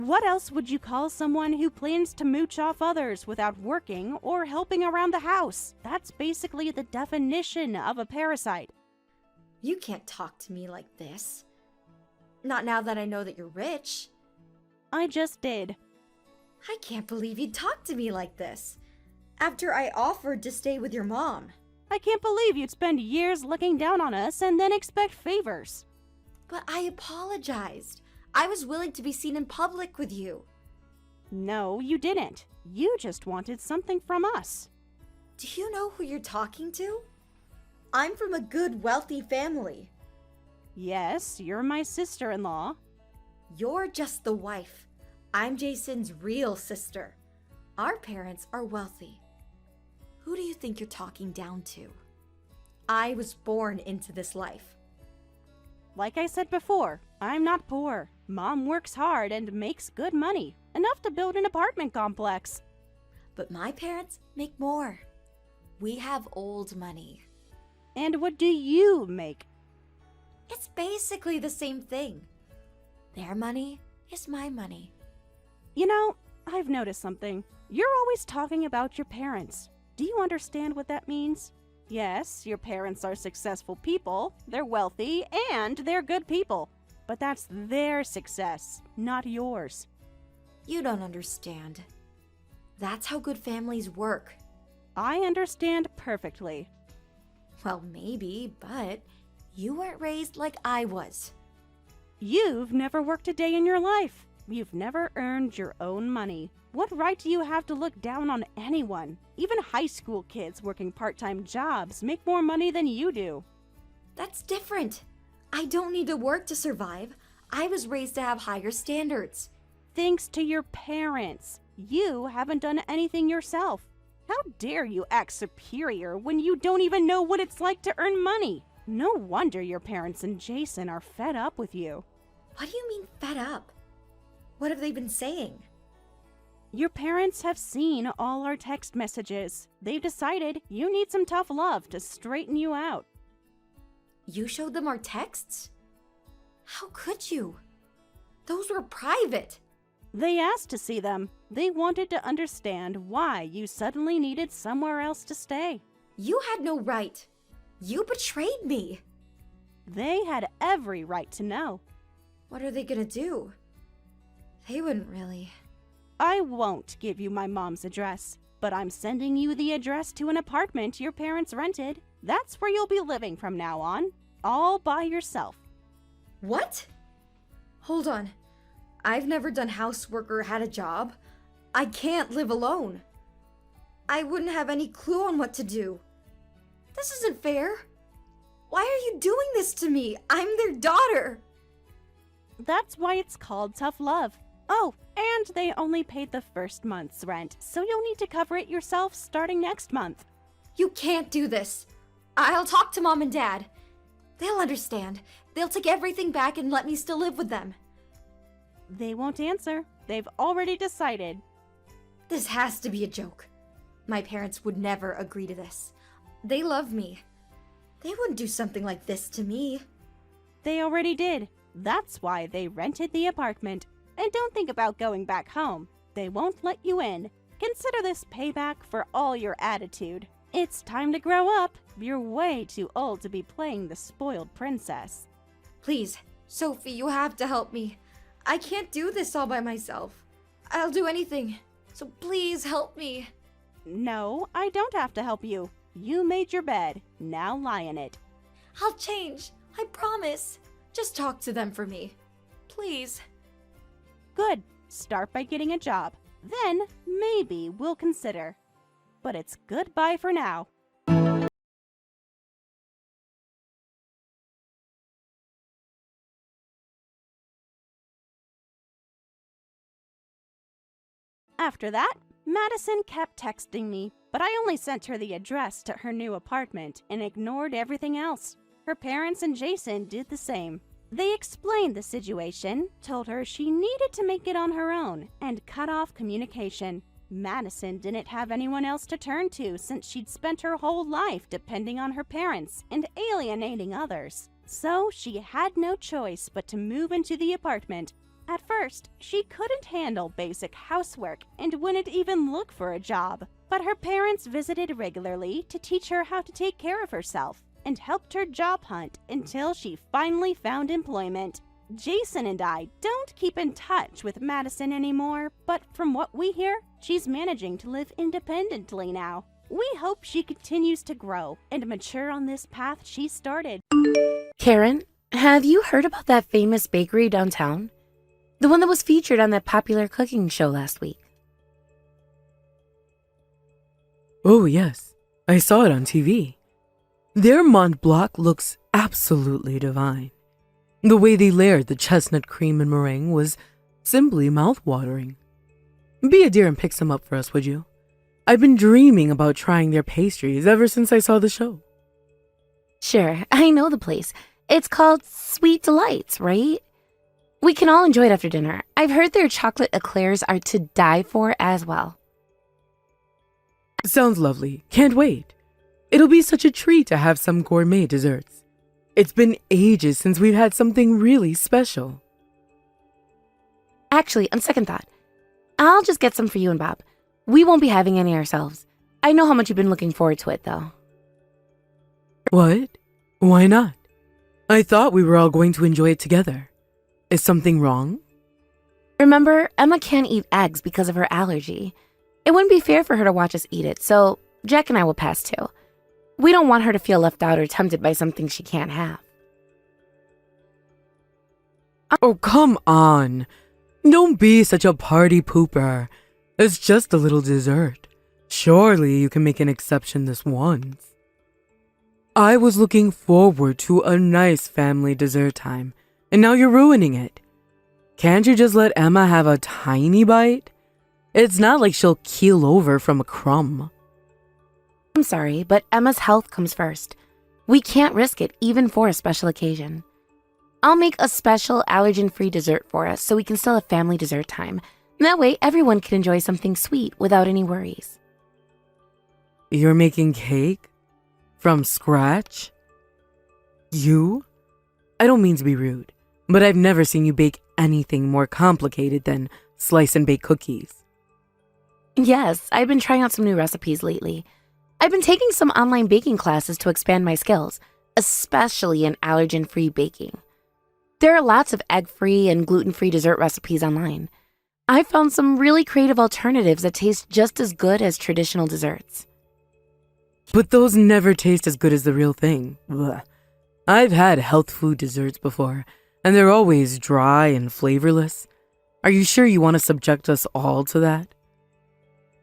What else would you call someone who plans to mooch off others without working or helping around the house? That's basically the definition of a parasite. You can't talk to me like this. Not now that I know that you're rich. I just did. I can't believe you'd talk to me like this. After I offered to stay with your mom. I can't believe you'd spend years looking down on us and then expect favors. But I apologized. I was willing to be seen in public with you. No, you didn't. You just wanted something from us. Do you know who you're talking to? I'm from a good, wealthy family. Yes, you're my sister-in-law. You're just the wife. I'm Jason's real sister. Our parents are wealthy. Who do you think you're talking down to? I was born into this life. Like I said before, I'm not poor. Mom works hard and makes good money, enough to build an apartment complex. But my parents make more. We have old money. And what do you make? It's basically the same thing. Their money is my money. You know, I've noticed something. You're always talking about your parents. Do you understand what that means? Yes, your parents are successful people, they're wealthy, and they're good people. But that's their success, not yours. You don't understand. That's how good families work. I understand perfectly. Well, maybe, but you weren't raised like I was. You've never worked a day in your life. You've never earned your own money. What right do you have to look down on anyone? Even high school kids working part-time jobs make more money than you do. That's different. I don't need to work to survive. I was raised to have higher standards. Thanks to your parents. You haven't done anything yourself. How dare you act superior when you don't even know what it's like to earn money? No wonder your parents and Jason are fed up with you. What do you mean fed up? What have they been saying? Your parents have seen all our text messages. They've decided you need some tough love to straighten you out. You showed them our texts? How could you? Those were private. They asked to see them. They wanted to understand why you suddenly needed somewhere else to stay. You had no right. You betrayed me. They had every right to know. What are they gonna do? They wouldn't really. I won't give you my mom's address, but I'm sending you the address to an apartment your parents rented. That's where you'll be living from now on, all by yourself. What? Hold on. I've never done housework or had a job. I can't live alone. I wouldn't have any clue on what to do. This isn't fair. Why are you doing this to me? I'm their daughter. That's why it's called tough love. Oh, and they only paid the first month's rent, so you'll need to cover it yourself starting next month. You can't do this. I'll talk to Mom and Dad. They'll understand. They'll take everything back and let me still live with them. They won't answer. They've already decided. This has to be a joke. My parents would never agree to this. They love me. They wouldn't do something like this to me. They already did. That's why they rented the apartment. And don't think about going back home. They won't let you in. Consider this payback for all your attitude. It's time to grow up. You're way too old to be playing the spoiled princess. Please, Sophie, you have to help me. I can't do this all by myself. I'll do anything. So please help me. No, I don't have to help you. You made your bed. Now lie in it. I'll change. I promise. Just talk to them for me. Please. Good. Start by getting a job. Then maybe we'll consider. But it's goodbye for now. After that, Madison kept texting me, but I only sent her the address to her new apartment and ignored everything else. Her parents and Jason did the same. They explained the situation, told her she needed to make it on her own, and cut off communication. Madison didn't have anyone else to turn to since she'd spent her whole life depending on her parents and alienating others. So she had no choice but to move into the apartment. At first, she couldn't handle basic housework and wouldn't even look for a job. But her parents visited regularly to teach her how to take care of herself and helped her job hunt until she finally found employment. Jason and I don't keep in touch with Madison anymore, but from what we hear, she's managing to live independently now. We hope she continues to grow and mature on this path she started. Karen, have you heard about that famous bakery downtown? The one that was featured on that popular cooking show last week. Oh, yes. I saw it on TV. Their Mont Blanc looks absolutely divine. The way they layered the chestnut cream and meringue was simply mouth-watering. Be a dear and pick some up for us, would you? I've been dreaming about trying their pastries ever since I saw the show. Sure, I know the place. It's called Sweet Delights, right? We can all enjoy it after dinner. I've heard their chocolate eclairs are to die for as well. Sounds lovely. Can't wait. It'll be such a treat to have some gourmet desserts. It's been ages since we've had something really special. Actually, on second thought, I'll just get some for you and Bob. We won't be having any ourselves. I know how much you've been looking forward to it, though. What? Why not? I thought we were all going to enjoy it together. Is something wrong? Remember, Emma can't eat eggs because of her allergy. It wouldn't be fair for her to watch us eat it, so Jack and I will pass too. We don't want her to feel left out or tempted by something she can't have. Oh, come on. Don't be such a party pooper. It's just a little dessert. Surely you can make an exception this once. I was looking forward to a nice family dessert time, and now you're ruining it. Can't you just let Emma have a tiny bite? It's not like she'll keel over from a crumb. I'm sorry, but Emma's health comes first. We can't risk it even for a special occasion. I'll make a special allergen-free dessert for us so we can still have family dessert time. That way, everyone can enjoy something sweet without any worries. You're making cake? From scratch? You? I don't mean to be rude, but I've never seen you bake anything more complicated than slice and bake cookies. Yes, I've been trying out some new recipes lately. I've been taking some online baking classes to expand my skills, especially in allergen-free baking. There are lots of egg-free and gluten-free dessert recipes online. I found some really creative alternatives that taste just as good as traditional desserts. But those never taste as good as the real thing. Blech. I've had health food desserts before, and they're always dry and flavorless. Are you sure you want to subject us all to that?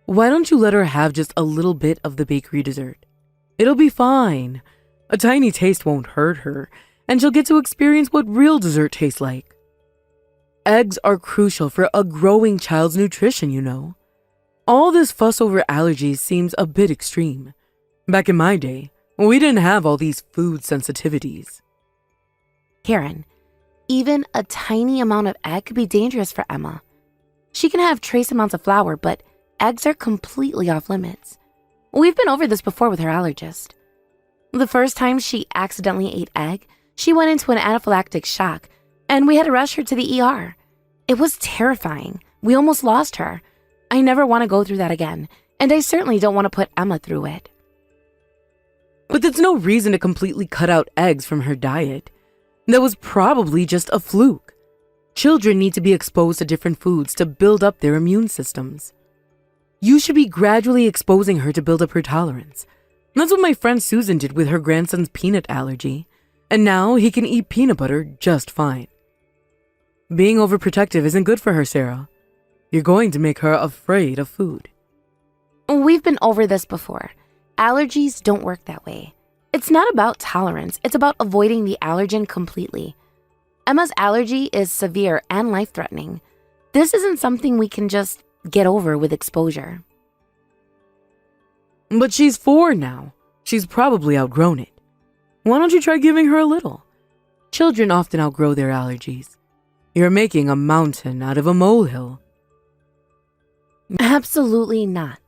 Why don't you let her have just a little bit of the bakery dessert? It'll be fine. A tiny taste won't hurt her, and she'll get to experience what real dessert tastes like. Eggs are crucial for a growing child's nutrition, you know. All this fuss over allergies seems a bit extreme. Back in my day, we didn't have all these food sensitivities. Karen, even a tiny amount of egg could be dangerous for Emma. She can have trace amounts of flour, but eggs are completely off limits. We've been over this before with her allergist. The first time she accidentally ate egg, she went into an anaphylactic shock, and we had to rush her to the ER. It was terrifying. We almost lost her. I never want to go through that again, and I certainly don't want to put Emma through it. But that's no reason to completely cut out eggs from her diet. That was probably just a fluke. Children need to be exposed to different foods to build up their immune systems. You should be gradually exposing her to build up her tolerance. That's what my friend Susan did with her grandson's peanut allergy, and now he can eat peanut butter just fine. Being overprotective isn't good for her, Sarah. You're going to make her afraid of food. We've been over this before. Allergies don't work that way. It's not about tolerance, it's about avoiding the allergen completely. Emma's allergy is severe and life-threatening. This isn't something we can just get over with exposure. But she's 4 now. She's probably outgrown it. Why don't you try giving her a little? Children often outgrow their allergies. You're making a mountain out of a molehill. Absolutely not.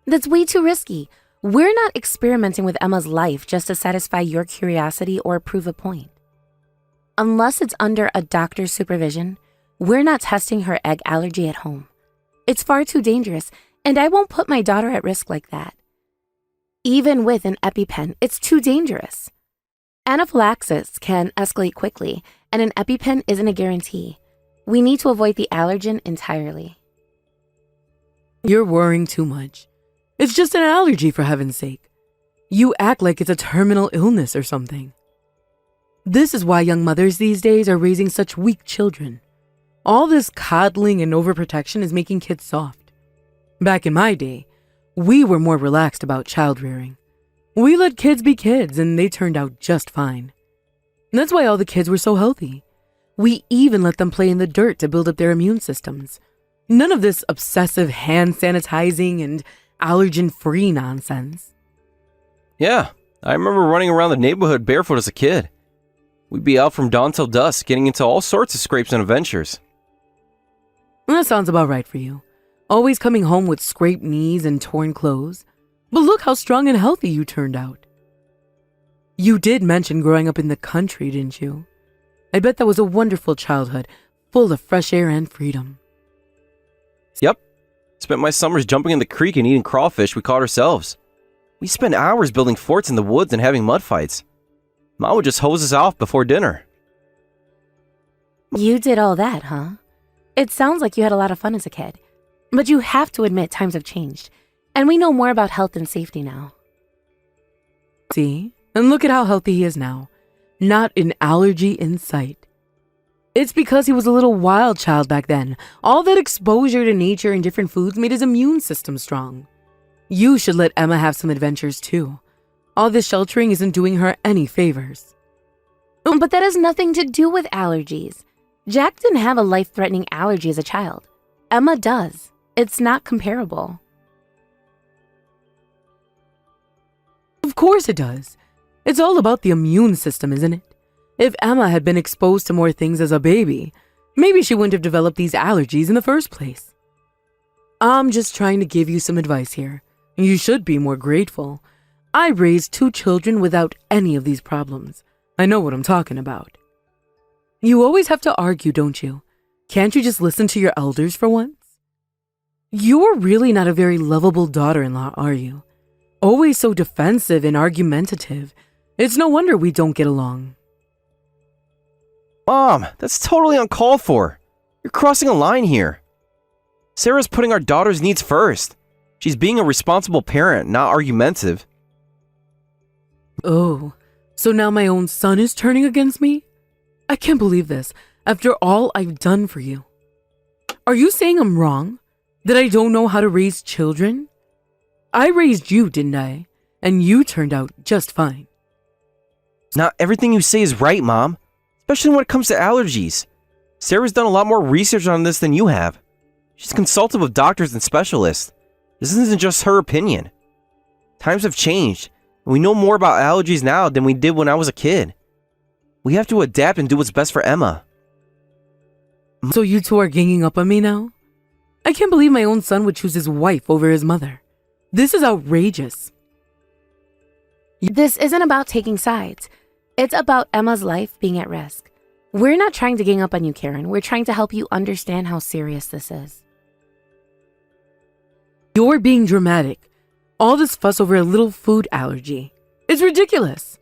That's way too risky. We're not experimenting with Emma's life just to satisfy your curiosity or prove a point. Unless it's under a doctor's supervision, We're not testing her egg allergy at home. It's far too dangerous, and I won't put my daughter at risk like that. Even with an EpiPen, it's too dangerous. Anaphylaxis can escalate quickly, and an EpiPen isn't a guarantee. We need to avoid the allergen entirely. You're worrying too much. It's just an allergy, for heaven's sake. You act like it's a terminal illness or something. This is why young mothers these days are raising such weak children. All this coddling and overprotection is making kids soft. Back in my day, we were more relaxed about child rearing. We let kids be kids and they turned out just fine. That's why all the kids were so healthy. We even let them play in the dirt to build up their immune systems. None of this obsessive hand sanitizing and allergen-free nonsense. Yeah, I remember running around the neighborhood barefoot as a kid. We'd be out from dawn till dusk, getting into all sorts of scrapes and adventures. That sounds about right for you. Always coming home with scraped knees and torn clothes. But look how strong and healthy you turned out. You did mention growing up in the country, didn't you? I bet that was a wonderful childhood, full of fresh air and freedom. Yep. Spent my summers jumping in the creek and eating crawfish we caught ourselves. We spent hours building forts in the woods and having mud fights. Mom would just hose us off before dinner. You did all that, huh? It sounds like you had a lot of fun as a kid. But you have to admit times have changed, and we know more about health and safety now. See? And look at how healthy he is now. Not an allergy in sight. It's because he was a little wild child back then. All that exposure to nature and different foods made his immune system strong. You should let Emma have some adventures too. All this sheltering isn't doing her any favors. But that has nothing to do with allergies. Jack didn't have a life-threatening allergy as a child. Emma does. It's not comparable. Of course it does. It's all about the immune system, isn't it? If Emma had been exposed to more things as a baby, maybe she wouldn't have developed these allergies in the first place. I'm just trying to give you some advice here. You should be more grateful. I raised 2 children without any of these problems. I know what I'm talking about. You always have to argue, don't you? Can't you just listen to your elders for once? You're really not a very lovable daughter-in-law, are you? Always so defensive and argumentative. It's no wonder we don't get along. Mom, that's totally uncalled for. You're crossing a line here. Sarah's putting our daughter's needs first. She's being a responsible parent, not argumentative. Oh, so now my own son is turning against me? I can't believe this, after all I've done for you. Are you saying I'm wrong? That I don't know how to raise children? I raised you, didn't I? And you turned out just fine. Not everything you say is right, Mom. Especially when it comes to allergies. Sarah's done a lot more research on this than you have. She's consulted with doctors and specialists. This isn't just her opinion. Times have changed, and we know more about allergies now than we did when I was a kid. We have to adapt and do what's best for Emma. So you two are ganging up on me now? I can't believe my own son would choose his wife over his mother. This is outrageous. This isn't about taking sides. It's about Emma's life being at risk. We're not trying to gang up on you, Karen. We're trying to help you understand how serious this is. You're being dramatic. All this fuss over a little food allergy. It's ridiculous.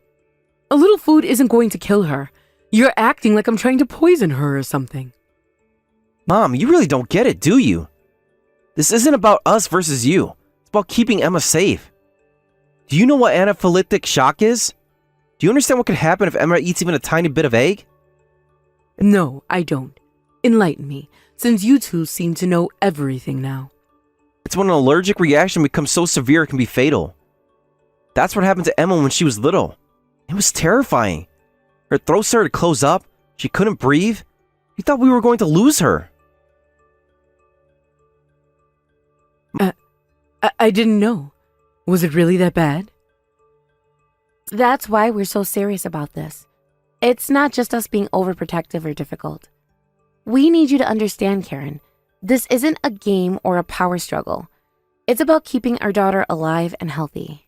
A little food isn't going to kill her. You're acting like I'm trying to poison her or something. Mom, you really don't get it, do you? This isn't about us versus you. It's about keeping Emma safe. Do you know what anaphylactic shock is? Do you understand what could happen if Emma eats even a tiny bit of egg? No, I don't. Enlighten me, since you two seem to know everything now. It's when an allergic reaction becomes so severe it can be fatal. That's what happened to Emma when she was little. It was terrifying. Her throat started to close up. She couldn't breathe. We thought we were going to lose her. I didn't know. Was it really that bad? That's why we're so serious about this. It's not just us being overprotective or difficult. We need you to understand, Karen. This isn't a game or a power struggle. It's about keeping our daughter alive and healthy.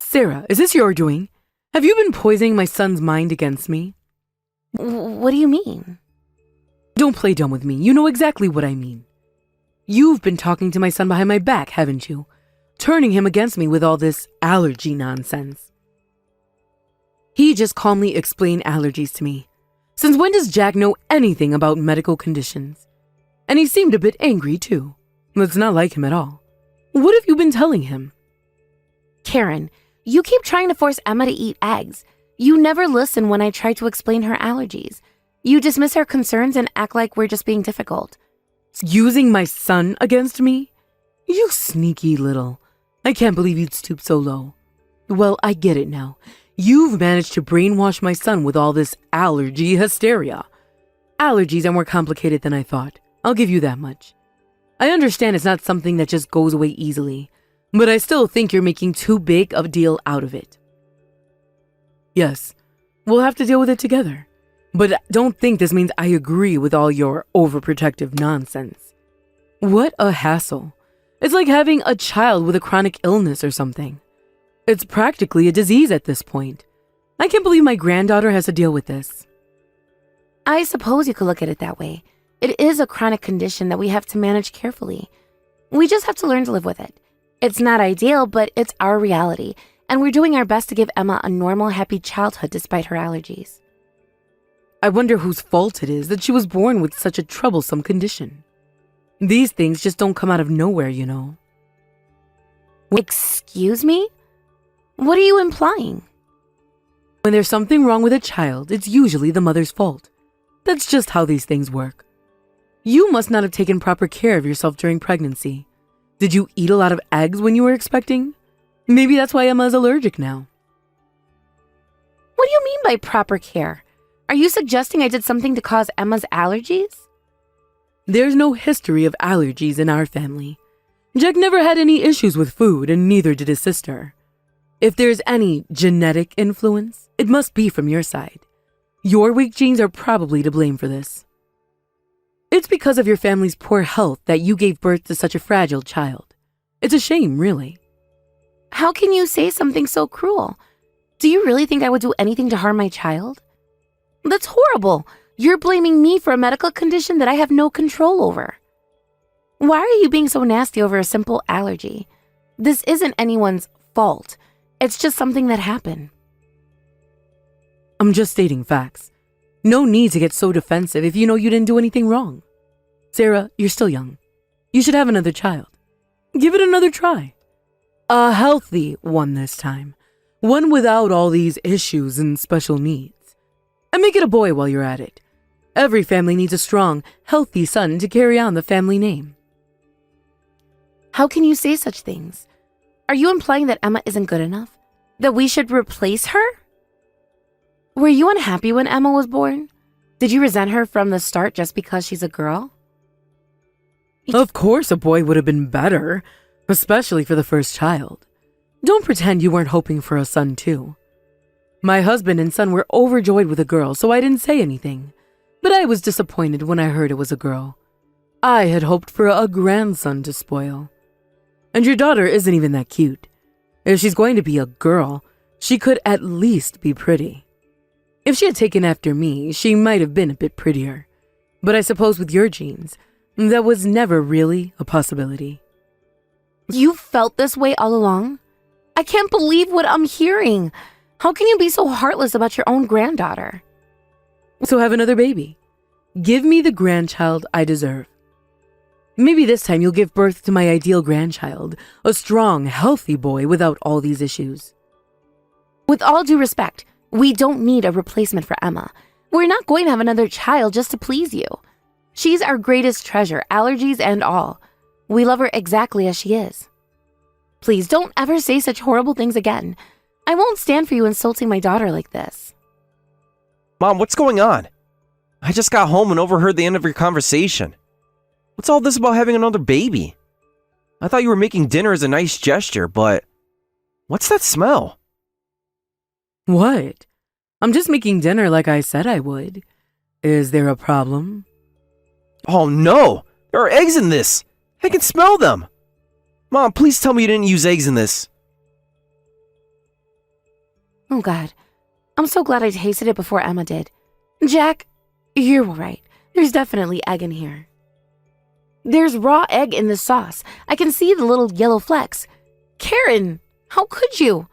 Sarah, is this your doing? Have you been poisoning my son's mind against me? What do you mean? Don't play dumb with me. You know exactly what I mean. You've been talking to my son behind my back, haven't you? Turning him against me with all this allergy nonsense. He just calmly explained allergies to me. Since when does Jack know anything about medical conditions? And he seemed a bit angry, too. That's not like him at all. What have you been telling him? Karen, you keep trying to force Emma to eat eggs. You never listen when I try to explain her allergies. You dismiss her concerns and act like we're just being difficult. Using my son against me? You sneaky little. I can't believe you'd stoop so low. Well, I get it now. You've managed to brainwash my son with all this allergy hysteria. Allergies are more complicated than I thought. I'll give you that much. I understand it's not something that just goes away easily, but I still think you're making too big of a deal out of it. Yes, we'll have to deal with it together. But don't think this means I agree with all your overprotective nonsense. What a hassle. It's like having a child with a chronic illness or something. It's practically a disease at this point. I can't believe my granddaughter has to deal with this. I suppose you could look at it that way. It is a chronic condition that we have to manage carefully. We just have to learn to live with it. It's not ideal, but it's our reality, and we're doing our best to give Emma a normal, happy childhood despite her allergies. I wonder whose fault it is that she was born with such a troublesome condition. These things just don't come out of nowhere, you know. Excuse me? What are you implying? When there's something wrong with a child, it's usually the mother's fault. That's just how these things work. You must not have taken proper care of yourself during pregnancy. Did you eat a lot of eggs when you were expecting? Maybe that's why Emma is allergic now. What do you mean by proper care? Are you suggesting I did something to cause Emma's allergies? There's no history of allergies in our family. Jack never had any issues with food, and neither did his sister. If there's any genetic influence, it must be from your side. Your weak genes are probably to blame for this. It's because of your family's poor health that you gave birth to such a fragile child. It's a shame, really. How can you say something so cruel? Do you really think I would do anything to harm my child? That's horrible. You're blaming me for a medical condition that I have no control over. Why are you being so nasty over a simple allergy? This isn't anyone's fault. It's just something that happened. I'm just stating facts. No need to get so defensive if you know you didn't do anything wrong. Sarah, you're still young. You should have another child. Give it another try. A healthy one this time. One without all these issues and special needs. And make it a boy while you're at it. Every family needs a strong, healthy son to carry on the family name. How can you say such things? Are you implying that Emma isn't good enough? That we should replace her? Were you unhappy when Emma was born? Did you resent her from the start just because she's a girl? Of course a boy would have been better, especially for the first child. Don't pretend you weren't hoping for a son too. My husband and son were overjoyed with a girl, so I didn't say anything. But I was disappointed when I heard it was a girl. I had hoped for a grandson to spoil. And your daughter isn't even that cute. If she's going to be a girl, she could at least be pretty. If she had taken after me, she might have been a bit prettier. But I suppose with your genes, that was never really a possibility. You felt this way all along? I can't believe what I'm hearing. How can you be so heartless about your own granddaughter? So have another baby. Give me the grandchild I deserve. Maybe this time you'll give birth to my ideal grandchild, a strong, healthy boy without all these issues. With all due respect, we don't need a replacement for Emma. We're not going to have another child just to please you. She's our greatest treasure, allergies and all. We love her exactly as she is. Please don't ever say such horrible things again. I won't stand for you insulting my daughter like this. Mom, what's going on? I just got home and overheard the end of your conversation. What's all this about having another baby? I thought you were making dinner as a nice gesture, but what's that smell? What? I'm just making dinner like I said I would. Is there a problem? Oh no! There are eggs in this! I can smell them! Mom, please tell me you didn't use eggs in this. Oh God, I'm so glad I tasted it before Emma did. Jack, you're right. There's definitely egg in here. There's raw egg in the sauce. I can see the little yellow flecks. Karen, how could you?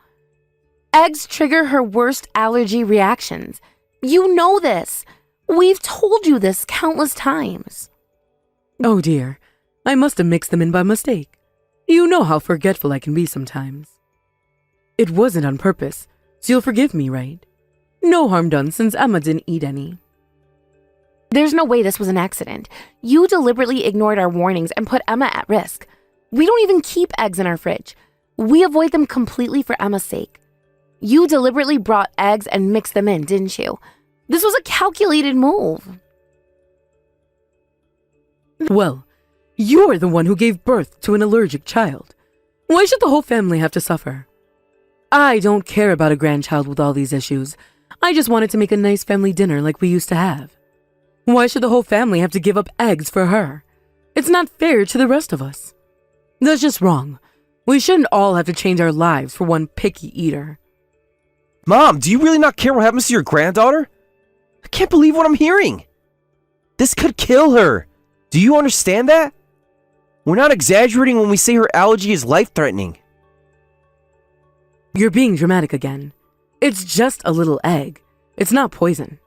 Eggs trigger her worst allergy reactions. You know this. We've told you this countless times. Oh dear, I must have mixed them in by mistake. You know how forgetful I can be sometimes. It wasn't on purpose, so you'll forgive me, right? No harm done since Emma didn't eat any. There's no way this was an accident. You deliberately ignored our warnings and put Emma at risk. We don't even keep eggs in our fridge. We avoid them completely for Emma's sake. You deliberately brought eggs and mixed them in, didn't you? This was a calculated move. Well, you're the one who gave birth to an allergic child. Why should the whole family have to suffer? I don't care about a grandchild with all these issues. I just wanted to make a nice family dinner like we used to have. Why should the whole family have to give up eggs for her? It's not fair to the rest of us. That's just wrong. We shouldn't all have to change our lives for one picky eater. Mom, do you really not care what happens to your granddaughter? I can't believe what I'm hearing. This could kill her. Do you understand that? We're not exaggerating when we say her allergy is life-threatening. You're being dramatic again. It's just a little egg. It's not poison.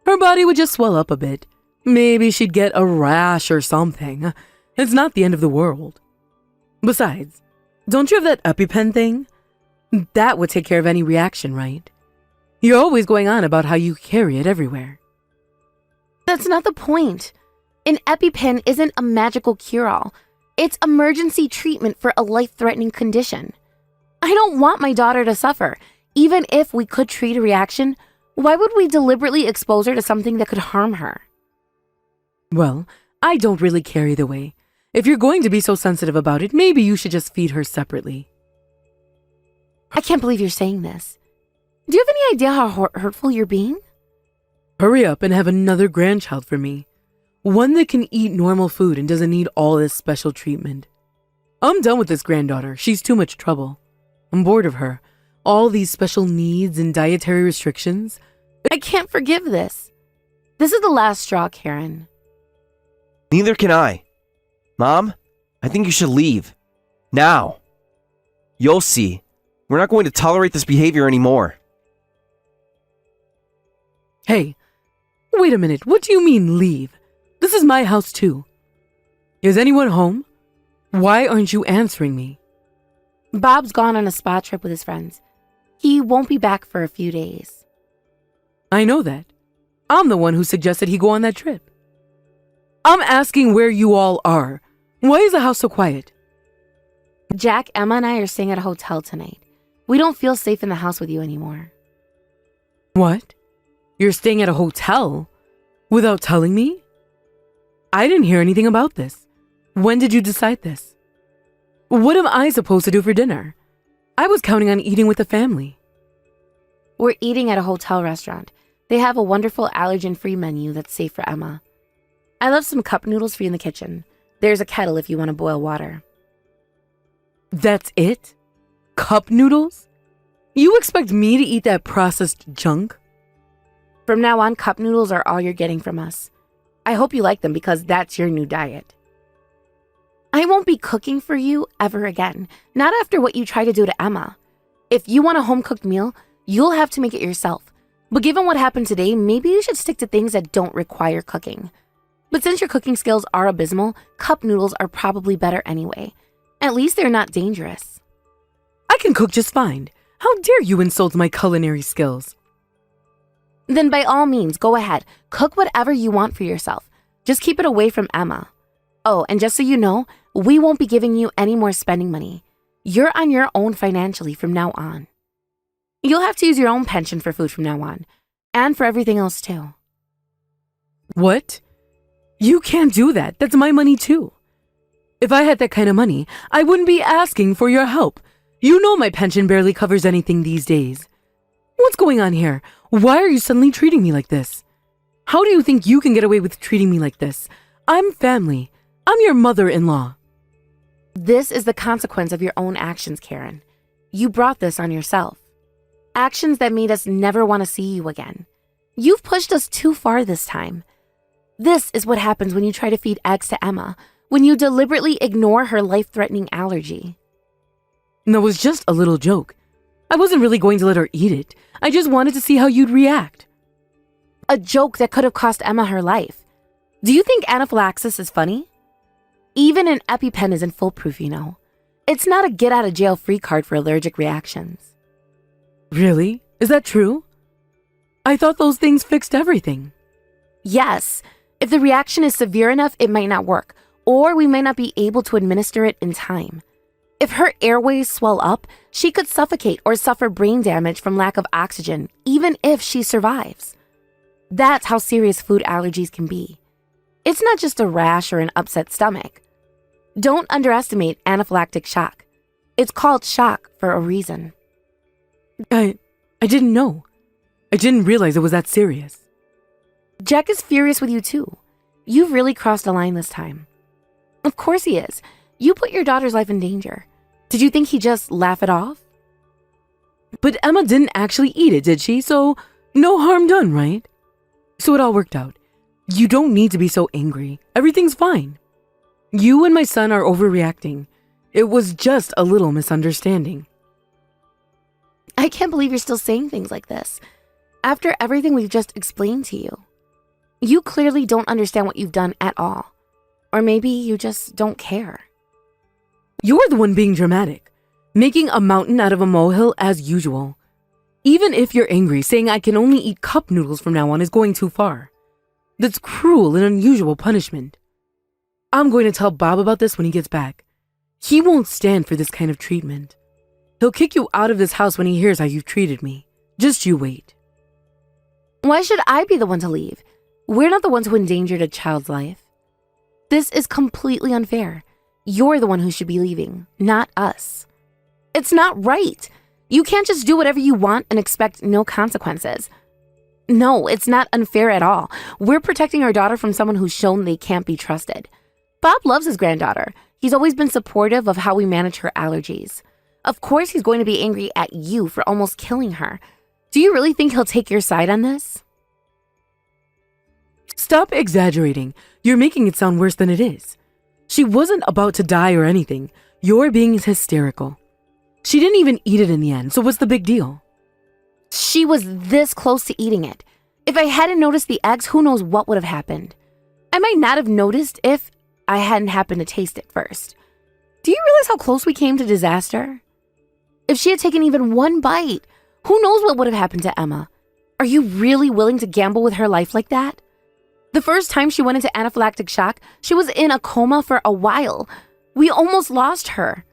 Her body would just swell up a bit. Maybe she'd get a rash or something. It's not the end of the world. Besides, don't you have that EpiPen thing? That would take care of any reaction, right? You're always going on about how you carry it everywhere. That's not the point. An EpiPen isn't a magical cure-all. It's emergency treatment for a life-threatening condition. I don't want my daughter to suffer. Even if we could treat a reaction, why would we deliberately expose her to something that could harm her? Well, I don't really care either way. If you're going to be so sensitive about it, maybe you should just feed her separately. I can't believe you're saying this. Do you have any idea how hurtful you're being? Hurry up and have another grandchild for me. One that can eat normal food and doesn't need all this special treatment. I'm done with this granddaughter. She's too much trouble. I'm bored of her. All these special needs and dietary restrictions. I can't forgive this. This is the last straw, Karen. Neither can I. Mom, I think you should leave. Now. You'll see. We're not going to tolerate this behavior anymore. Hey, wait a minute. What do you mean leave? This is my house too. Is anyone home? Why aren't you answering me? Bob's gone on a spa trip with his friends. He won't be back for a few days. I know that. I'm the one who suggested he go on that trip. I'm asking where you all are. Why is the house so quiet? Jack, Emma, and I are staying at a hotel tonight. We don't feel safe in the house with you anymore. What? You're staying at a hotel? Without telling me? I didn't hear anything about this. When did you decide this? What am I supposed to do for dinner? I was counting on eating with the family. We're eating at a hotel restaurant. They have a wonderful allergen-free menu that's safe for Emma. I left some cup noodles for you in the kitchen. There's a kettle if you want to boil water. That's it? Cup noodles? You expect me to eat that processed junk? From now on, cup noodles are all you're getting from us. I hope you like them because that's your new diet. I won't be cooking for you ever again. Not after what you tried to do to Emma. If you want a home-cooked meal, you'll have to make it yourself. But given what happened today, maybe you should stick to things that don't require cooking. But since your cooking skills are abysmal, cup noodles are probably better anyway. At least they're not dangerous. I can cook just fine. How dare you insult my culinary skills? Then by all means, go ahead. Cook whatever you want for yourself. Just keep it away from Emma. Oh, and just so you know, we won't be giving you any more spending money. You're on your own financially from now on. You'll have to use your own pension for food from now on. And for everything else too. What? You can't do that. That's my money too. If I had that kind of money, I wouldn't be asking for your help. You know my pension barely covers anything these days. What's going on here? Why are you suddenly treating me like this? How do you think you can get away with treating me like this? I'm family. I'm your mother-in-law. This is the consequence of your own actions, Karen. You brought this on yourself. Actions that made us never want to see you again. You've pushed us too far this time. This is what happens when you try to feed eggs to Emma, when you deliberately ignore her life-threatening allergy. And that was just a little joke. I wasn't really going to let her eat it. I just wanted to see how you'd react. A joke that could have cost Emma her life. Do you think anaphylaxis is funny? Even an EpiPen isn't foolproof, you know. It's not a get-out-of-jail-free card for allergic reactions. Really? Is that true? I thought those things fixed everything. Yes. If the reaction is severe enough, it might not work, or we might not be able to administer it in time. If her airways swell up, she could suffocate or suffer brain damage from lack of oxygen, even if she survives. That's how serious food allergies can be. It's not just a rash or an upset stomach. Don't underestimate anaphylactic shock. It's called shock for a reason. I didn't know. I didn't realize it was that serious. Jack is furious with you too. You've really crossed the line this time. Of course he is. You put your daughter's life in danger. Did you think he'd just laugh it off? But Emma didn't actually eat it, did she? So no harm done, right? So it all worked out. You don't need to be so angry. Everything's fine. You and my son are overreacting. It was just a little misunderstanding. I can't believe you're still saying things like this. After everything we've just explained to you. You clearly don't understand what you've done at all. Or maybe you just don't care. You're the one being dramatic, making a mountain out of a molehill as usual. Even if you're angry, saying I can only eat cup noodles from now on is going too far. That's cruel and unusual punishment. I'm going to tell Bob about this when he gets back. He won't stand for this kind of treatment. He'll kick you out of this house when he hears how you've treated me. Just you wait. Why should I be the one to leave? We're not the ones who endangered a child's life. This is completely unfair. You're the one who should be leaving, not us. It's not right. You can't just do whatever you want and expect no consequences. No, it's not unfair at all. We're protecting our daughter from someone who's shown they can't be trusted. Bob loves his granddaughter. He's always been supportive of how we manage her allergies. Of course he's going to be angry at you for almost killing her. Do you really think he'll take your side on this? Stop exaggerating. You're making it sound worse than it is. She wasn't about to die or anything. You're being hysterical. She didn't even eat it in the end, so what's the big deal? She was this close to eating it. If I hadn't noticed the eggs, who knows what would have happened. I might not have noticed if I hadn't happened to taste it first. Do you realize how close we came to disaster? If she had taken even one bite, who knows what would have happened to Emma? Are you really willing to gamble with her life like that? The first time she went into anaphylactic shock, she was in a coma for a while. We almost lost her.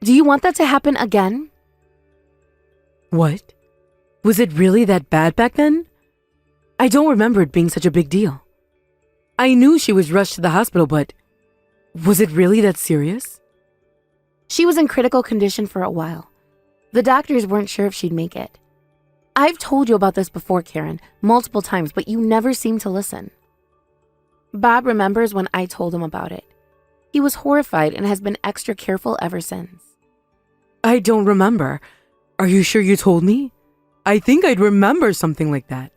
Do you want that to happen again? What? Was it really that bad back then? I don't remember it being such a big deal. I knew she was rushed to the hospital, but was it really that serious? She was in critical condition for a while. The doctors weren't sure if she'd make it. I've told you about this before, Karen, multiple times, but you never seem to listen. Bob remembers when I told him about it. He was horrified and has been extra careful ever since. I don't remember. Are you sure you told me? I think I'd remember something like that.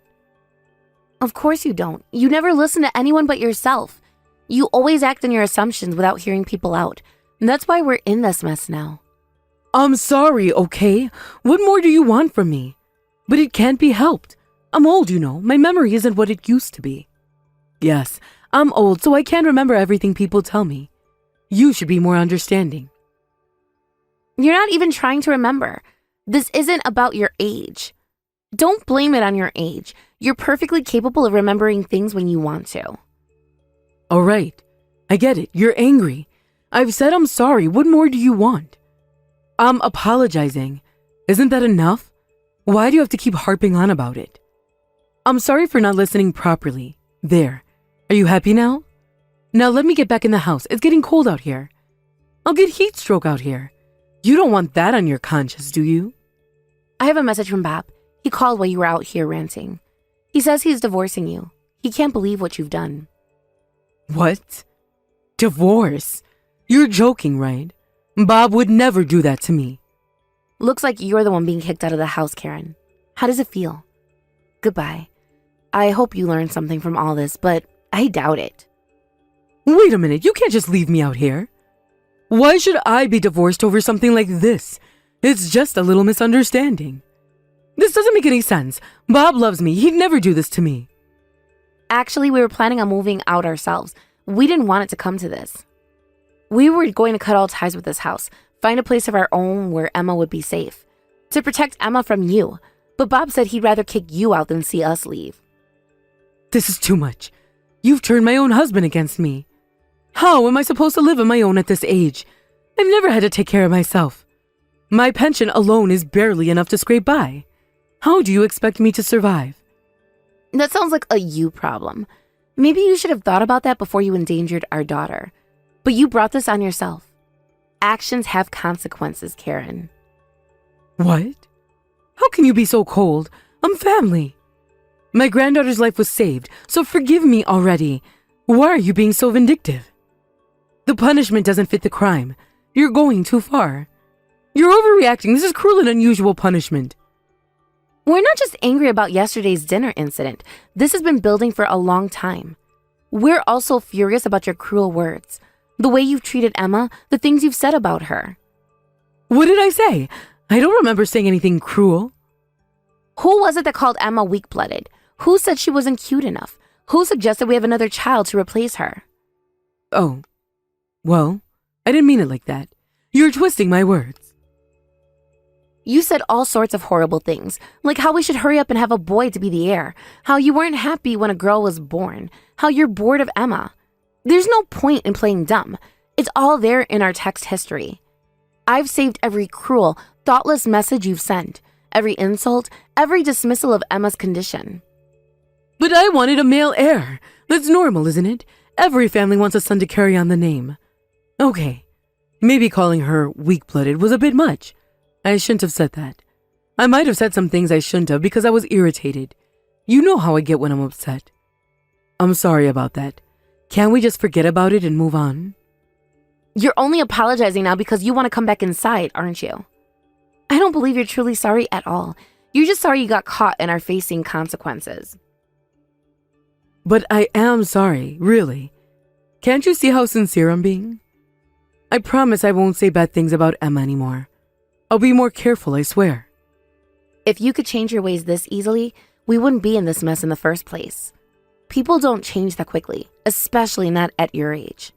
Of course you don't. You never listen to anyone but yourself. You always act on your assumptions without hearing people out. And that's why we're in this mess now. I'm sorry, okay? What more do you want from me? But it can't be helped. I'm old, you know. My memory isn't what it used to be. Yes, I'm old, so I can't remember everything people tell me. You should be more understanding. You're not even trying to remember. This isn't about your age. Don't blame it on your age. You're perfectly capable of remembering things when you want to. All right, I get it. You're angry. I've said I'm sorry. What more do you want? I'm apologizing. Isn't that enough? Why do you have to keep harping on about it? I'm sorry for not listening properly. There. Are you happy now? Now let me get back in the house. It's getting cold out here. I'll get heat stroke out here. You don't want that on your conscience, do you? I have a message from Bob. He called while you were out here ranting. He says he's divorcing you. He can't believe what you've done. What? Divorce? You're joking, right? Bob would never do that to me. Looks like you're the one being kicked out of the house, Karen. How does it feel? Goodbye. I hope you learned something from all this, but I doubt it. Wait a minute, you can't just leave me out here. Why should I be divorced over something like this? It's just a little misunderstanding. This doesn't make any sense. Bob loves me. He'd never do this to me. Actually, we were planning on moving out ourselves. We didn't want it to come to this. We were going to cut all ties with this house, find a place of our own where Emma would be safe, to protect Emma from you. But Bob said he'd rather kick you out than see us leave. This is too much. You've turned my own husband against me. How am I supposed to live on my own at this age? I've never had to take care of myself. My pension alone is barely enough to scrape by. How do you expect me to survive? That sounds like a you problem. Maybe you should have thought about that before you endangered our daughter. But you brought this on yourself. Actions have consequences, Karen. What? How can you be so cold? I'm family. My granddaughter's life was saved, so forgive me already. Why are you being so vindictive? The punishment doesn't fit the crime. You're going too far. You're overreacting. This is cruel and unusual punishment. We're not just angry about yesterday's dinner incident. This has been building for a long time. We're also furious about your cruel words. The way you've treated Emma, the things you've said about her. What did I say? I don't remember saying anything cruel. Who was it that called Emma weak-blooded? Who said she wasn't cute enough? Who suggested we have another child to replace her? Oh, well, I didn't mean it like that. You're twisting my words. You said all sorts of horrible things, like how we should hurry up and have a boy to be the heir, how you weren't happy when a girl was born, how you're bored of Emma. There's no point in playing dumb. It's all there in our text history. I've saved every cruel, thoughtless message you've sent, every insult, every dismissal of Emma's condition. But I wanted a male heir. That's normal, isn't it? Every family wants a son to carry on the name. Okay, maybe calling her weak-blooded was a bit much. I shouldn't have said that. I might have said some things I shouldn't have because I was irritated. You know how I get when I'm upset. I'm sorry about that. Can't we just forget about it and move on? You're only apologizing now because you want to come back inside, aren't you? I don't believe you're truly sorry at all. You're just sorry you got caught and are facing consequences. But I am sorry, really. Can't you see how sincere I'm being? I promise I won't say bad things about Emma anymore. I'll be more careful, I swear. If you could change your ways this easily, we wouldn't be in this mess in the first place. People don't change that quickly, especially not at your age.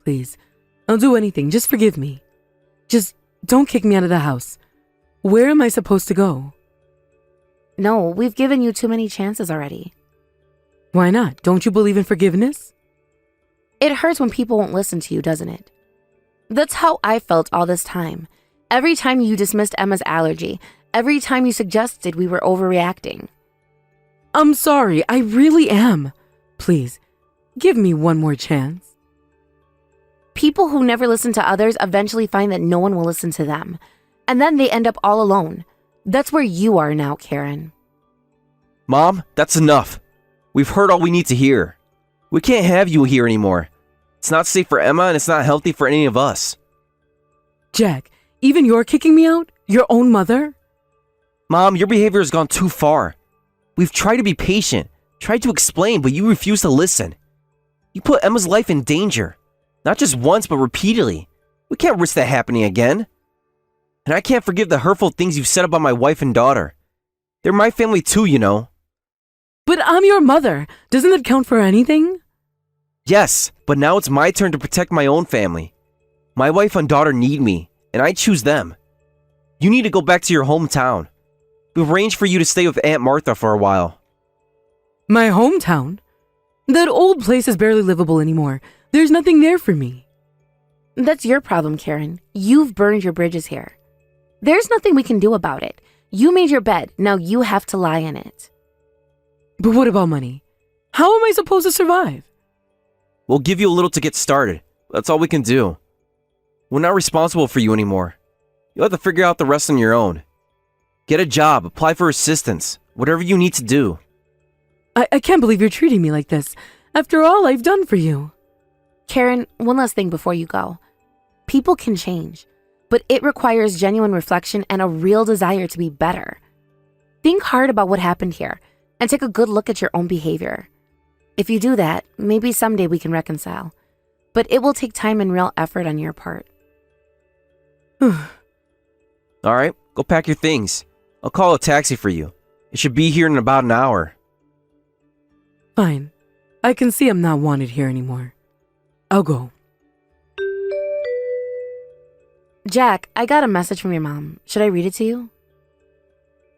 Please, I'll do anything. Just forgive me. Just don't kick me out of the house. Where am I supposed to go? No, we've given you too many chances already. Why not? Don't you believe in forgiveness? It hurts when people won't listen to you, doesn't it? That's how I felt all this time. Every time you dismissed Emma's allergy, every time you suggested we were overreacting. I'm sorry, I really am. Please, give me one more chance. People who never listen to others eventually find that no one will listen to them. And then they end up all alone. That's where you are now, Karen. Mom, that's enough. We've heard all we need to hear. We can't have you here anymore. It's not safe for Emma and it's not healthy for any of us. Jack, even you're kicking me out? Your own mother? Mom, your behavior has gone too far. We've tried to be patient, tried to explain, but you refuse to listen. You put Emma's life in danger. Not just once, but repeatedly. We can't risk that happening again. And I can't forgive the hurtful things you've said about my wife and daughter. They're my family too, you know. But I'm your mother. Doesn't that count for anything? Yes, but now it's my turn to protect my own family. My wife and daughter need me, and I choose them. You need to go back to your hometown. We've arranged for you to stay with Aunt Martha for a while. My hometown? That old place is barely livable anymore. There's nothing there for me. That's your problem, Karen. You've burned your bridges here. There's nothing we can do about it. You made your bed, now you have to lie in it. But what about money? How am I supposed to survive? We'll give you a little to get started. That's all we can do. We're not responsible for you anymore. You'll have to figure out the rest on your own. Get a job, apply for assistance, whatever you need to do. I can't believe you're treating me like this, after all I've done for you. Karen, one last thing before you go. People can change, but it requires genuine reflection and a real desire to be better. Think hard about what happened here and take a good look at your own behavior. If you do that, maybe someday we can reconcile. But it will take time and real effort on your part. All right, go pack your things. I'll call a taxi for you. It should be here in about an hour. Fine. I can see I'm not wanted here anymore. I'll go. Jack, I got a message from your mom. Should I read it to you?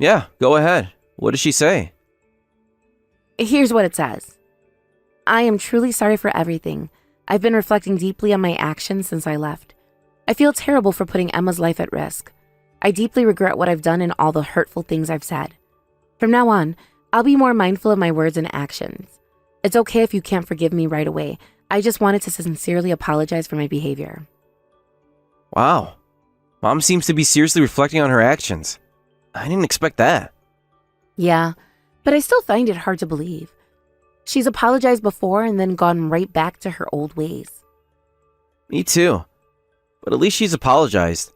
Yeah, go ahead. What does she say? Here's what it says. I am truly sorry for everything. I've been reflecting deeply on my actions since I left. I feel terrible for putting Emma's life at risk. I deeply regret what I've done and all the hurtful things I've said. From now on, I'll be more mindful of my words and actions. It's okay if you can't forgive me right away. I just wanted to sincerely apologize for my behavior. Wow. Mom seems to be seriously reflecting on her actions. I didn't expect that. Yeah, but I still find it hard to believe. She's apologized before and then gone right back to her old ways. Me too. But at least she's apologized.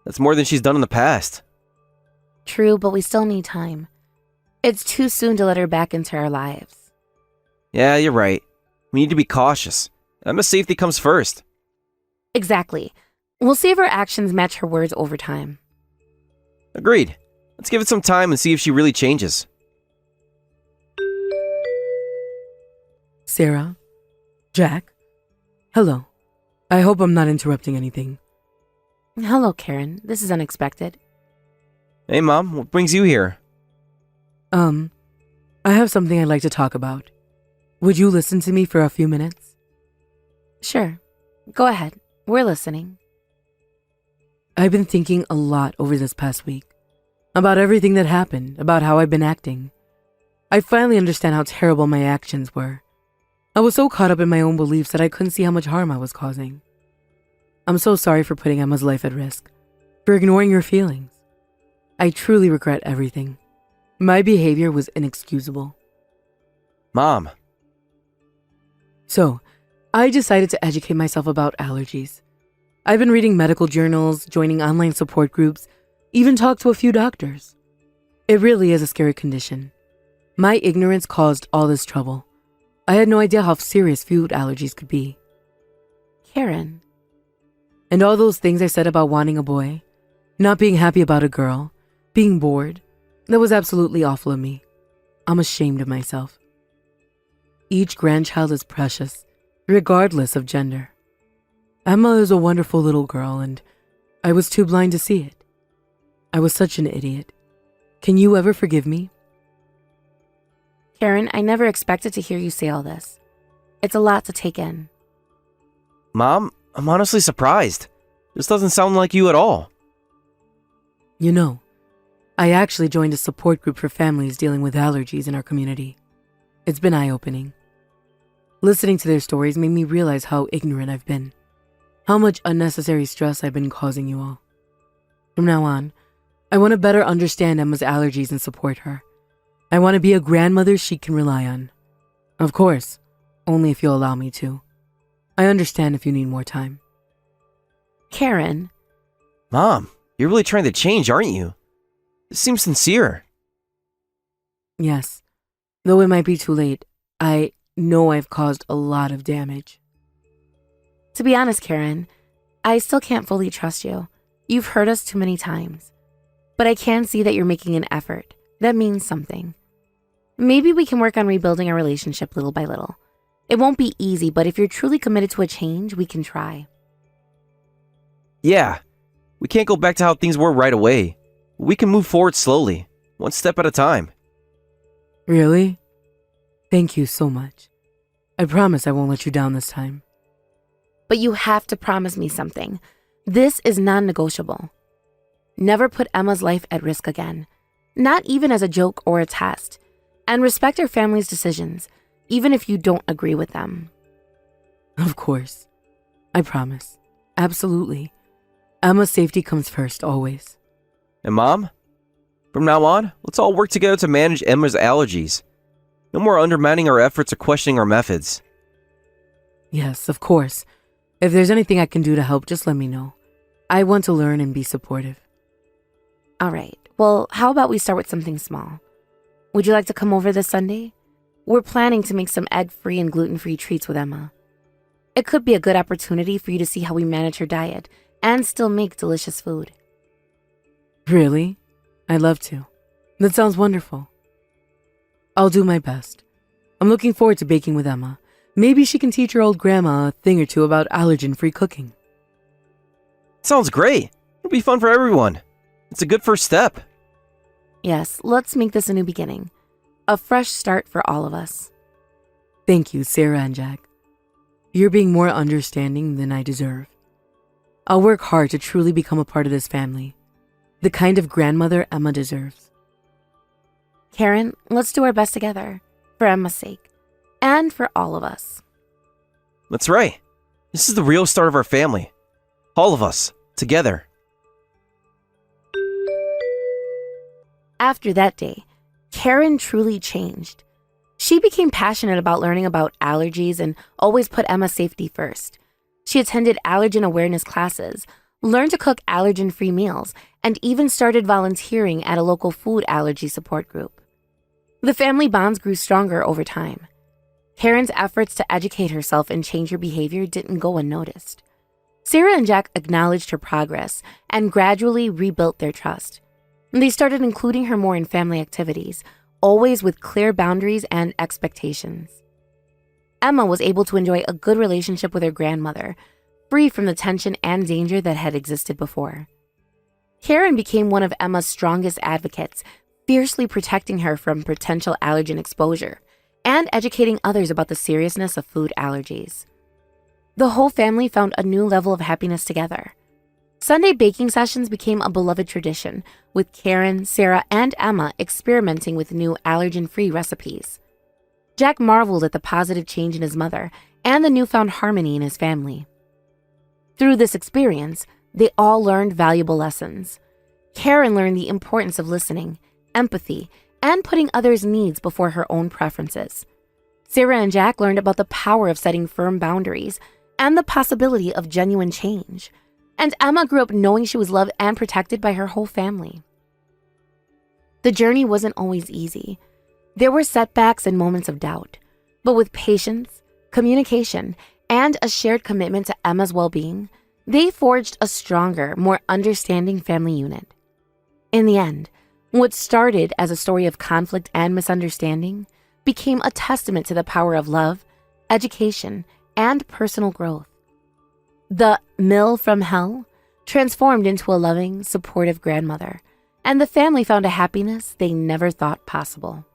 That's more than she's done in the past. True, but we still need time. It's too soon to let her back into our lives. Yeah, you're right. We need to be cautious. Emma's safety comes first. Exactly. We'll see if her actions match her words over time. Agreed. Let's give it some time and see if she really changes. Sarah? Jack? Hello. I hope I'm not interrupting anything. Hello, Karen. This is unexpected. Hey, Mom, what brings you here? I have something I'd like to talk about. Would you listen to me for a few minutes? Sure. Go ahead. We're listening. I've been thinking a lot over this past week. About everything that happened, about how I've been acting. I finally understand how terrible my actions were. I was so caught up in my own beliefs that I couldn't see how much harm I was causing. I'm so sorry for putting Emma's life at risk, for ignoring her feelings. I truly regret everything. My behavior was inexcusable. Mom. So, I decided to educate myself about allergies. I've been reading medical journals, joining online support groups, even talked to a few doctors. It really is a scary condition. My ignorance caused all this trouble. I had no idea how serious food allergies could be. Karen. And all those things I said about wanting a boy, not being happy about a girl, being bored, that was absolutely awful of me. I'm ashamed of myself. Each grandchild is precious, regardless of gender. Emma is a wonderful little girl, and I was too blind to see it. I was such an idiot. Can you ever forgive me? Karen, I never expected to hear you say all this. It's a lot to take in. Mom, I'm honestly surprised. This doesn't sound like you at all. You know, I actually joined a support group for families dealing with allergies in our community. It's been eye-opening. Listening to their stories made me realize how ignorant I've been, how much unnecessary stress I've been causing you all. From now on, I want to better understand Emma's allergies and support her. I want to be a grandmother she can rely on. Of course, only if you'll allow me to. I understand if you need more time. Karen. Mom, you're really trying to change, aren't you? This seems sincere. Yes, though it might be too late, I know I've caused a lot of damage. To be honest, Karen, I still can't fully trust you. You've hurt us too many times. But I can see that you're making an effort. That means something. Maybe we can work on rebuilding our relationship little by little. It won't be easy, but if you're truly committed to a change, we can try. Yeah, we can't go back to how things were right away. We can move forward slowly, one step at a time. Really? Thank you so much. I promise I won't let you down this time. But you have to promise me something. This is non-negotiable. Never put Emma's life at risk again, not even as a joke or a test, and respect her family's decisions, even if you don't agree with them. Of course. I promise. Absolutely. Emma's safety comes first, always. And Mom? From now on, let's all work together to manage Emma's allergies. No more undermining our efforts or questioning our methods. Yes, of course. If there's anything I can do to help, just let me know. I want to learn and be supportive. All right. Well, how about we start with something small? Would you like to come over this Sunday? we're planning to make some egg-free and gluten-free treats with Emma. It could be a good opportunity for you to see how we manage her diet and still make delicious food. Really? I'd love to. That sounds wonderful. I'll do my best. I'm looking forward to baking with Emma. Maybe she can teach her old grandma a thing or two about allergen-free cooking. Sounds great. It'll be fun for everyone. It's a good first step. Yes, let's make this a new beginning. A fresh start for all of us. Thank you, Sarah and Jack. You're being more understanding than I deserve. I'll work hard to truly become a part of this family. The kind of grandmother Emma deserves. Karen, let's do our best together. For Emma's sake. And for all of us. That's right. This is the real start of our family. All of us, together. After that day, Karen truly changed. She became passionate about learning about allergies and always put Emma's safety first. She attended allergen awareness classes, learned to cook allergen-free meals, and even started volunteering at a local food allergy support group. The family bonds grew stronger over time. Karen's efforts to educate herself and change her behavior didn't go unnoticed. Sarah and Jack acknowledged her progress and gradually rebuilt their trust. They started including her more in family activities, always with clear boundaries and expectations. Emma was able to enjoy a good relationship with her grandmother, free from the tension and danger that had existed before. Karen became one of Emma's strongest advocates, fiercely protecting her from potential allergen exposure and educating others about the seriousness of food allergies. The whole family found a new level of happiness together. Sunday baking sessions became a beloved tradition, with Karen, Sarah, and Emma experimenting with new allergen-free recipes. Jack marveled at the positive change in his mother and the newfound harmony in his family. Through this experience, they all learned valuable lessons. Karen learned the importance of listening, empathy, and putting others' needs before her own preferences. Sarah and Jack learned about the power of setting firm boundaries and the possibility of genuine change. And Emma grew up knowing she was loved and protected by her whole family. The journey wasn't always easy. There were setbacks and moments of doubt, but with patience, communication, and a shared commitment to Emma's well-being, they forged a stronger, more understanding family unit. In the end, what started as a story of conflict and misunderstanding became a testament to the power of love, education, and personal growth. The Mill from Hell transformed into a loving, supportive grandmother, and the family found a happiness they never thought possible.